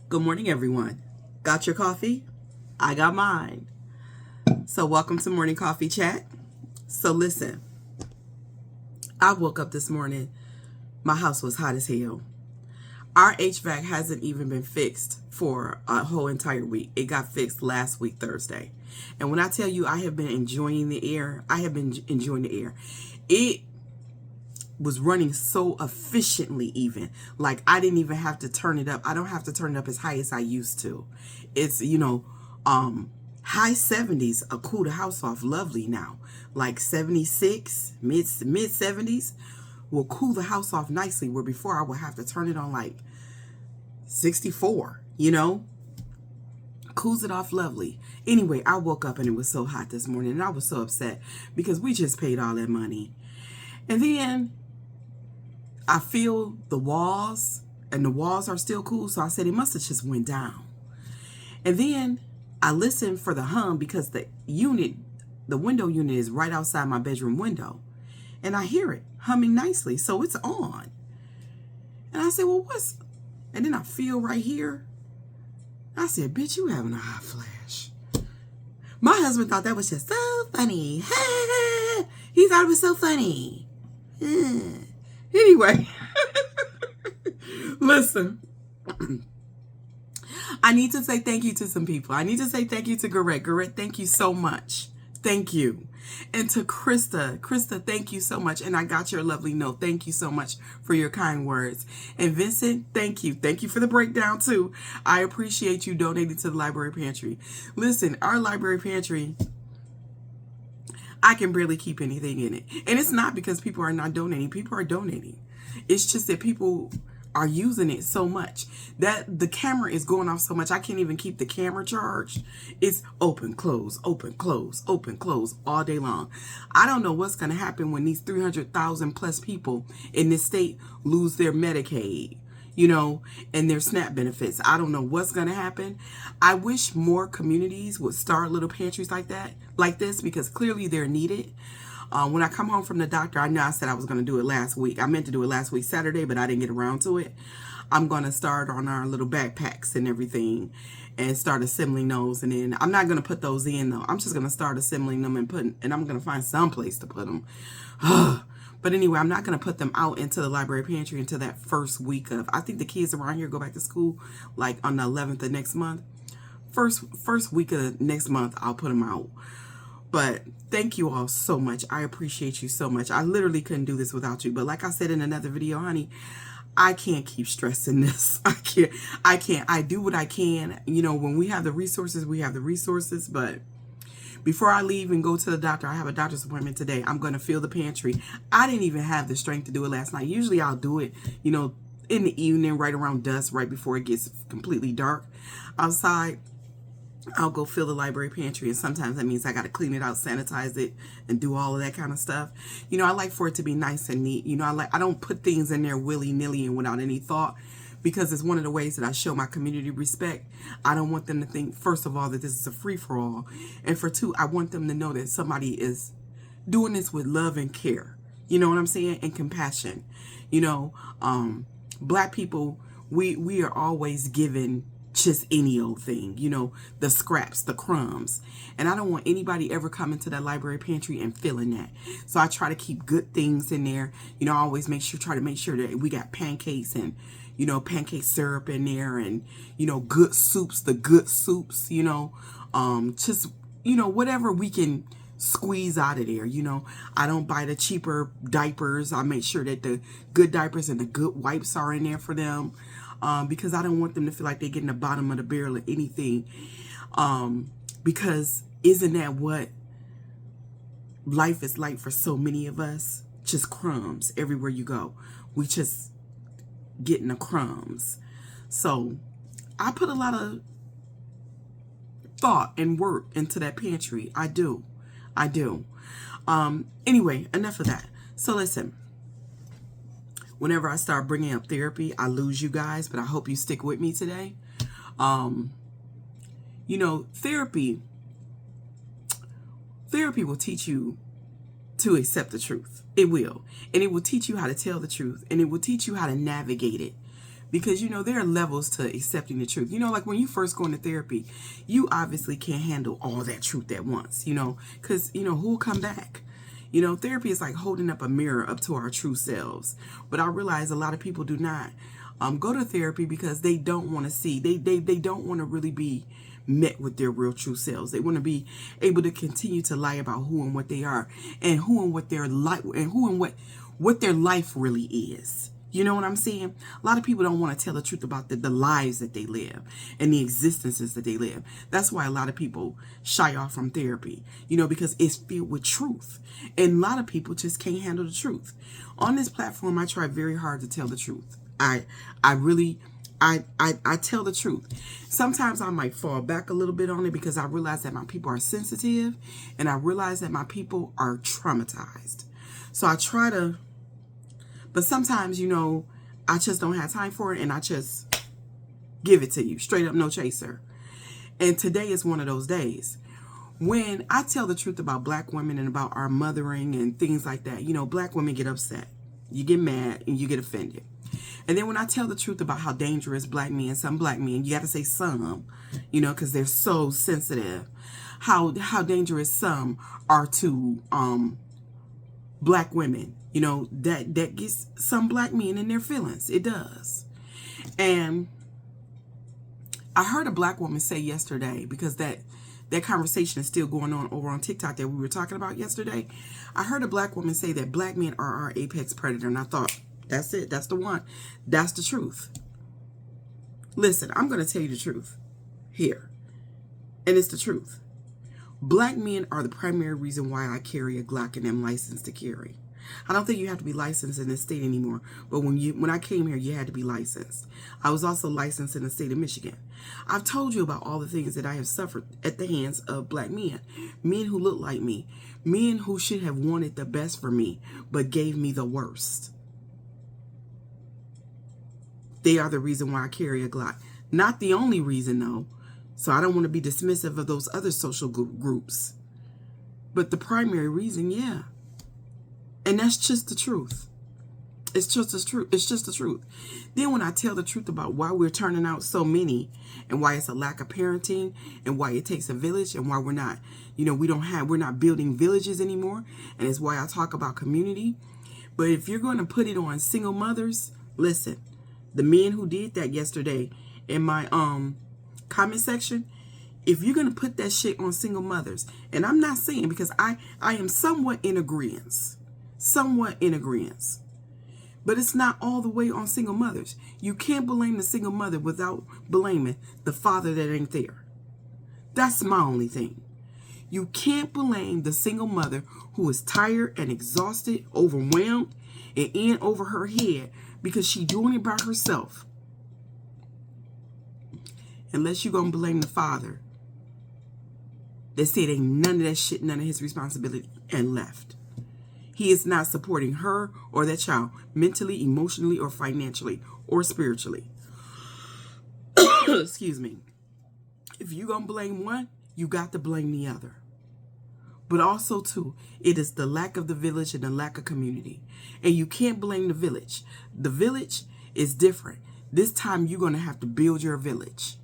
Good morning, everyone. Got your coffee? I got mine. So welcome to Morning Coffee Chat. So listen, I woke up this morning. My house was hot as hell. Our HVAC hasn't even been fixed for a whole entire week. It got fixed last week, Thursday. And when I tell you I have been enjoying the air, I have been enjoying the air. It was running so efficiently even. Like I didn't even have to turn it up. I don't have to turn it up as high as I used to. It's, high 70s cool the house off lovely now. Like 76, mid 70s will cool the house off nicely, where before I would have to turn it on like 64, cools it off lovely. Anyway, I woke up and it was so hot this morning and I was so upset because we just paid all that money. And then I feel the walls and the walls are still cool. So I said it must have just went down. And then I listened for the hum because the window unit is right outside my bedroom window. And I hear it humming nicely. So it's on. And I said, well, and then I feel right here. I said, bitch, you having a hot flash. My husband thought that was just so funny. He thought it was so funny. Anyway, listen. I need to say thank you to some people. I need to say thank you to Garrett. Garrett, thank you so much. Thank you. And to Krista. Krista, thank you so much. And I got your lovely note. Thank you so much for your kind words. And Vincent, thank you. Thank you for the breakdown too. I appreciate you donating to the library pantry. Listen, our library pantry, I can barely keep anything in it. And it's not because people are not donating. People are donating. It's just that people are using it so much that the camera is going off so much. I can't even keep the camera charged. It's open, close, open, close, open, close all day long. I don't know what's going to happen when these 300,000 plus people in this state lose their Medicaid, and their SNAP benefits. I don't know what's going to happen. I wish more communities would start little pantries like this, because clearly they're needed. When I come home from the doctor, I know I said I was going to do it last week. I meant to do it last week, Saturday, but I didn't get around to it. I'm going to start on our little backpacks and everything and start assembling those. And then I'm not going to put those in, though. I'm just going to start assembling them and I'm going to find some place to put them. But anyway, I'm not going to put them out into the library pantry until that first week of, I think the kids around here go back to school like on the 11th of next month. First week of next month, I'll put them out. But thank you all so much. I appreciate you so much. I literally couldn't do this without you. But like I said in another video, honey, I can't keep stressing this. I can't. I do what I can. When we have the resources, we have the resources. But before I leave and go to the doctor, I have a doctor's appointment today. I'm going to fill the pantry. I didn't even have the strength to do it last night. Usually I'll do it, in the evening, right around dusk, right before it gets completely dark outside. I'll go fill the library pantry, and sometimes that means I got to clean it out, sanitize it, and do all of that kind of stuff. I like for it to be nice and neat. I don't put things in there willy-nilly and without any thought, because it's one of the ways that I show my community respect. I don't want them to think, first of all, that this is a free-for-all, and for two, I want them to know that somebody is doing this with love and care. You know what I'm saying? And compassion. Black people, we are always given just any old thing, the scraps, the crumbs. And I don't want anybody ever coming to that library pantry and feeling that. So I try to keep good things in there. I always try to make sure that we got pancakes and, pancake syrup in there, and, good soups, the good soups, just, whatever we can squeeze out of there. I don't buy the cheaper diapers. I make sure that the good diapers and the good wipes are in there for them. Because I don't want them to feel like they're getting the bottom of the barrel or anything. Because isn't that what life is like for so many of us? Just crumbs everywhere you go. We just getting the crumbs. So I put a lot of thought and work into that pantry. I do. Anyway, enough of that. So listen. Whenever I start bringing up therapy, I lose you guys, but I hope you stick with me today. Therapy will teach you to accept the truth. It will. And it will teach you how to tell the truth. And it will teach you how to navigate it Because, you know, there are levels to accepting the truth. You know, like when you first go into therapy, you obviously can't handle all that truth at once, you know, because, you know, who'll come back? You know, therapy is like holding up a mirror up to our true selves. But I realize a lot of people do not go to therapy because they don't want to see, they don't want to really be met with their real true selves. They want to be able to continue to lie about who and what they are, and who and what their life, and who and what their life really is. You know what I'm saying? A lot of people don't want to tell the truth about the lives that they live and the existences that they live. That's why a lot of people shy off from therapy, you know, because it's filled with truth. And a lot of people just can't handle the truth. On this platform, I try very hard to tell the truth. I tell the truth. Sometimes I might fall back a little bit on it because I realize that my people are sensitive, and I realize that my people are traumatized. So I try to, but sometimes, you know, I just don't have time for it, and I just give it to you straight up, no chaser. And today is one of those days when I tell the truth about Black women and about our mothering and things like that. You know, Black women get upset, you get mad, and you get offended. And then when I tell the truth about how dangerous Black men, some Black men, you got to say some, you know, because they're so sensitive, how dangerous some are to Black women, you know, that gets some Black men in their feelings. It does. And I heard a Black woman say yesterday, because that conversation is still going on over on TikTok that we were talking about yesterday. I heard a Black woman say that Black men are our apex predator, and I thought, that's it. That's the one. That's the truth. Listen, I'm going to tell you the truth here. And it's the truth. Black men are the primary reason why I carry a Glock and am licensed to carry. I don't think you have to be licensed in this state anymore. But when I came here, you had to be licensed. I was also licensed in the state of Michigan. I've told you about all the things that I have suffered at the hands of Black men. Men who look like me. Men who should have wanted the best for me, but gave me the worst. They are the reason why I carry a Glock. Not the only reason, though. So I don't want to be dismissive of those other social groups. But the primary reason, yeah. And that's just the truth. It's just the truth. It's just the truth. Then when I tell the truth about why we're turning out so many, and why it's a lack of parenting, and why it takes a village, and why we're not, you know, we're not building villages anymore. And it's why I talk about community. But if you're going to put it on single mothers, listen. The men who did that yesterday in my comment section, if you're going to put that shit on single mothers, and I'm not saying, because I am somewhat in agreement, but it's not all the way on single mothers. You can't blame the single mother without blaming the father that ain't there. That's my only thing. You can't blame the single mother who is tired and exhausted, overwhelmed, and in over her head because she doing it by herself. Unless you're going to blame the father that said ain't none of that shit, none of his responsibility, and left. He is not supporting her or that child mentally, emotionally, or financially, or spiritually. Excuse me. If you're going to blame one, you got to blame the other. But also, too, it is the lack of the village and the lack of community. And you can't blame the village. The village is different. This time, you're going to have to build your village.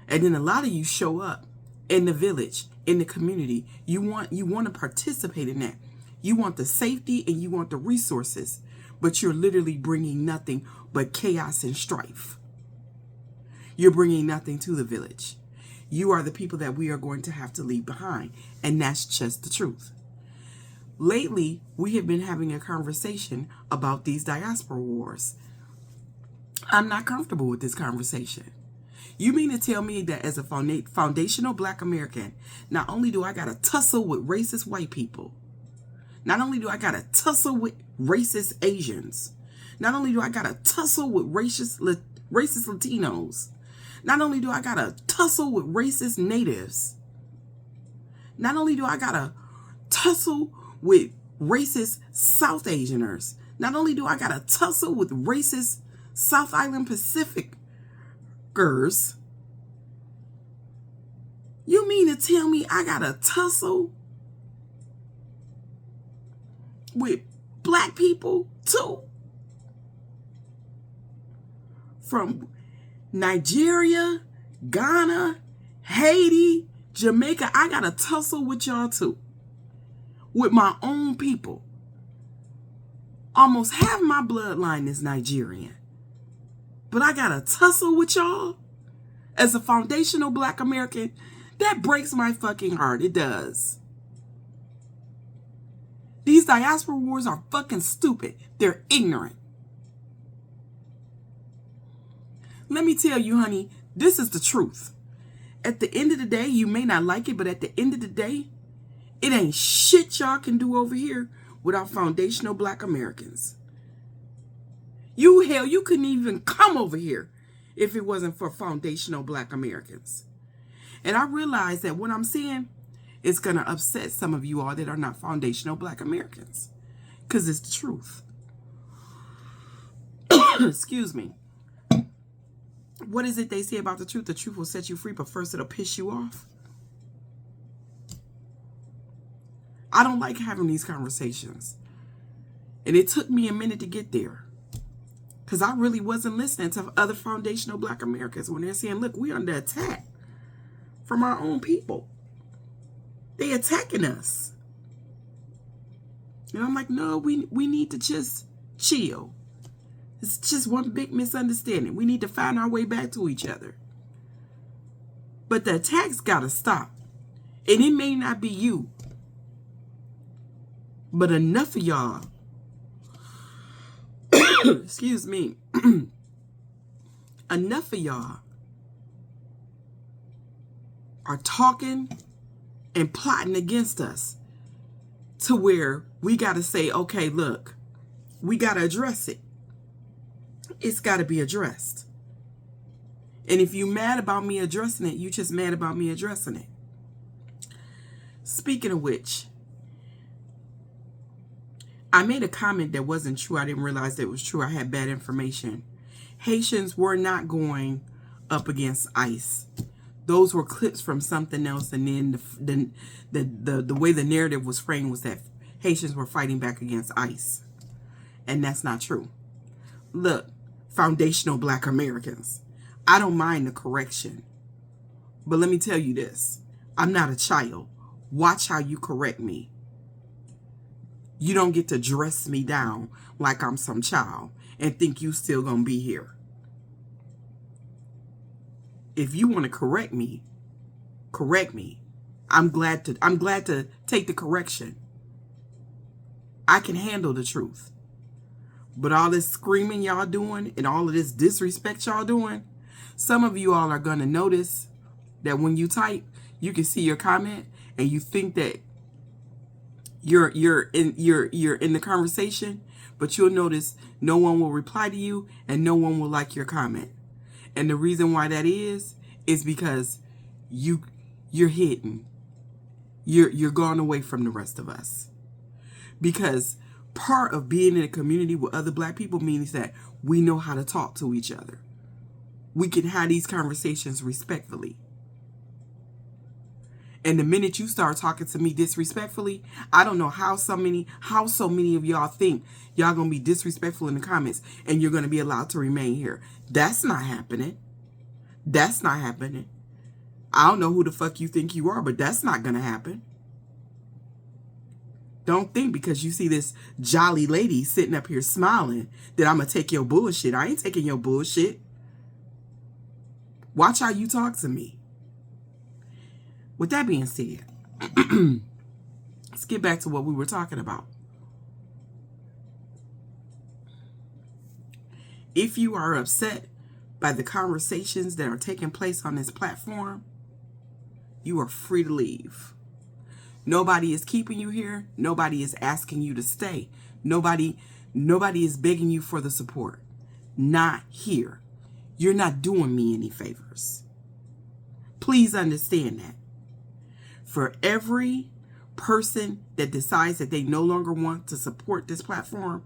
And then a lot of you show up in the village, in the community. You want to participate in that. You want the safety and you want the resources. But you're literally bringing nothing but chaos and strife. You're bringing nothing to the village. You are the people that we are going to have to leave behind. And that's just the truth. Lately, we have been having a conversation about these diaspora wars. I'm not comfortable with this conversation. You mean to tell me that as a foundational Black American, not only do I got to tussle with racist white people, not only do I got to tussle with racist Asians, not only do I got to tussle with racist Latinos, not only do I got to tussle with racist natives, not only do I got to tussle with racist South Asianers, not only do I got to tussle with racist South Island Pacificers, you mean to tell me I got to tussle with Black people too? from Nigeria, Ghana, Haiti, Jamaica. I got to tussle with y'all too. With my own people. Almost half my bloodline is Nigerian. But I got to tussle with y'all as a foundational Black American. That breaks my fucking heart. It does. These diaspora wars are fucking stupid. They're ignorant. Let me tell you, honey, this is the truth. At the end of the day, you may not like it, but at the end of the day, it ain't shit y'all can do over here without foundational Black Americans. You couldn't even come over here if it wasn't for foundational Black Americans. And I realize that what I'm saying is going to upset some of you all that are not foundational Black Americans. Because it's the truth. Excuse me. What is it they say about the truth? The truth will set you free, but first it'll piss you off. I don't like having these conversations. And it took me a minute to get there. Because I really wasn't listening to other foundational Black Americans when they're saying, look, we're under attack from our own people. They attacking us. And I'm like, no, we need to just chill. It's just one big misunderstanding. We need to find our way back to each other. But the attacks got to stop. And it may not be you. But enough of y'all, excuse me, enough of y'all are talking and plotting against us to where we got to say, okay, look, we got to address it. It's got to be addressed. And if you mad about me addressing it, you just mad about me addressing it. Speaking of which, I made a comment that wasn't true. I didn't realize that it was true. I had bad information. Haitians were not going up against ICE. Those were clips from something else. And then the way the narrative was framed was that Haitians were fighting back against ICE. And that's not true. Look, foundational Black Americans, I don't mind the correction. But let me tell you this. I'm not a child. Watch how you correct me. You don't get to dress me down like I'm some child and think you still gonna be here. If you want to correct me, correct me. I'm glad to take the correction. I can handle the truth. But all this screaming y'all doing and all of this disrespect y'all doing, some of you all are gonna notice that when you type, you can see your comment and you think that you're in the conversation, but you'll notice no one will reply to you and no one will like your comment. And the reason why that is because you're hidden. You're gone away from the rest of us. Because part of being in a community with other Black people means that we know how to talk to each other. We can have these conversations respectfully. And the minute you start talking to me disrespectfully, I don't know how so many of y'all think y'all gonna be disrespectful in the comments and you're gonna be allowed to remain here. That's not happening. That's not happening. I don't know who the fuck you think you are, but that's not gonna happen. Don't think because you see this jolly lady sitting up here smiling that I'm gonna take your bullshit. I ain't taking your bullshit. Watch how you talk to me. With that being said, let's get back to what we were talking about. If you are upset by the conversations that are taking place on this platform, you are free to leave. Nobody is keeping you here. Nobody is asking you to stay. Nobody is begging you for the support. Not here. You're not doing me any favors. Please understand that. For every person that decides that they no longer want to support this platform,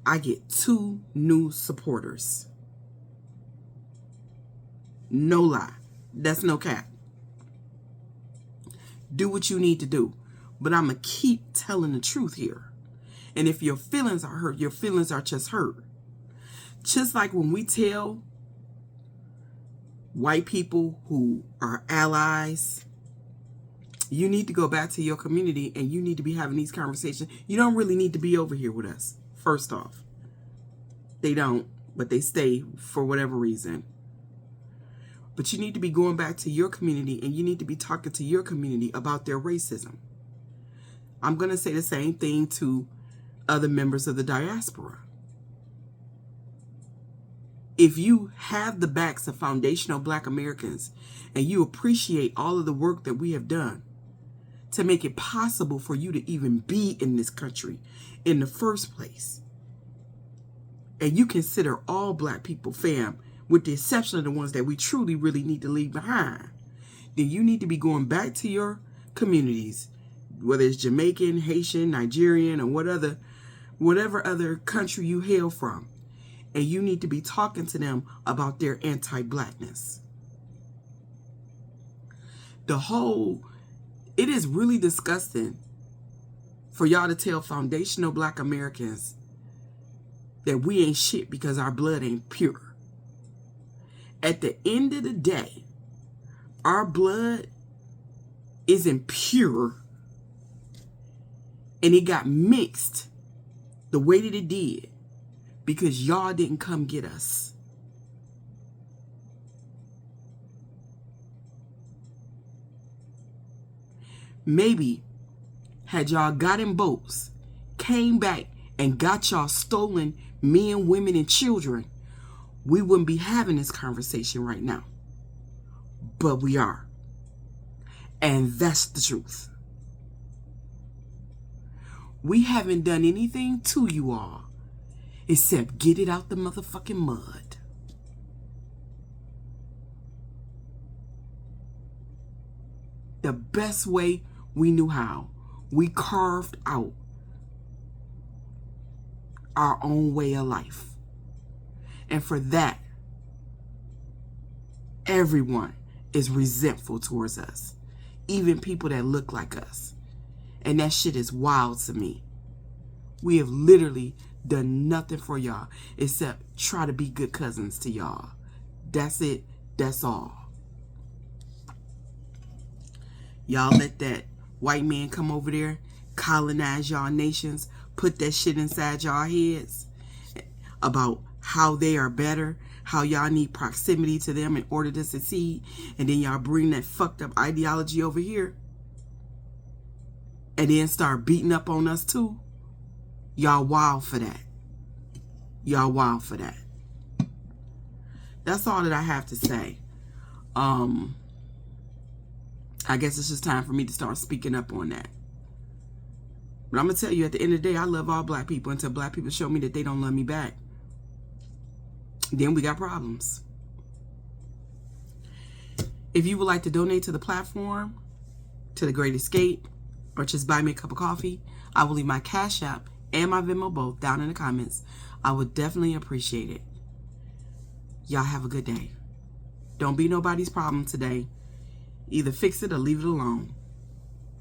I get 2 new supporters. No lie. That's no cap. Do what you need to do. But I'm going to keep telling the truth here. And if your feelings are hurt, your feelings are just hurt. Just like when we tell white people who are allies, you need to go back to your community and you need to be having these conversations. You don't really need to be over here with us, first off. They don't, but they stay for whatever reason. But you need to be going back to your community and you need to be talking to your community about their racism. I'm going to say the same thing to other members of the diaspora. If you have the backs of foundational Black Americans and you appreciate all of the work that we have done to make it possible for you to even be in this country in the first place, and you consider all Black people fam, with the exception of the ones that we truly really need to leave behind, then you need to be going back to your communities, whether it's Jamaican, Haitian, Nigerian, or whatever other country you hail from, and you need to be talking to them about their anti-Blackness. It is really disgusting for y'all to tell foundational Black Americans that we ain't shit because our blood ain't pure. At the end of the day, our blood isn't pure, and it got mixed the way that it did because y'all didn't come get us. Maybe had y'all got in boats, came back, and got y'all stolen men, women, and children, we wouldn't be having this conversation right now. But we are. And that's the truth. We haven't done anything to you all except get it out the motherfucking mud. The best way we knew how. We carved out our own way of life. And for that, everyone is resentful towards us. Even people that look like us. And that shit is wild to me. We have literally done nothing for y'all except try to be good cousins to y'all. That's it. That's all. Y'all let that white man come over there, colonize y'all nations, put that shit inside y'all heads about how they are better, how y'all need proximity to them in order to succeed, and then y'all bring that fucked up ideology over here and then start beating up on us too. Y'all wild for that. Y'all wild for that. That's all that I have to say. I guess it's just time for me to start speaking up on that. But I'm going to tell you, at the end of the day, I love all Black people until Black people show me that they don't love me back. Then we got problems. If you would like to donate to the platform, to The Great Escape, or just buy me a cup of coffee, I will leave my Cash App and my Venmo both down in the comments. I would definitely appreciate it. Y'all have a good day. Don't be nobody's problem today. Either fix it or leave it alone.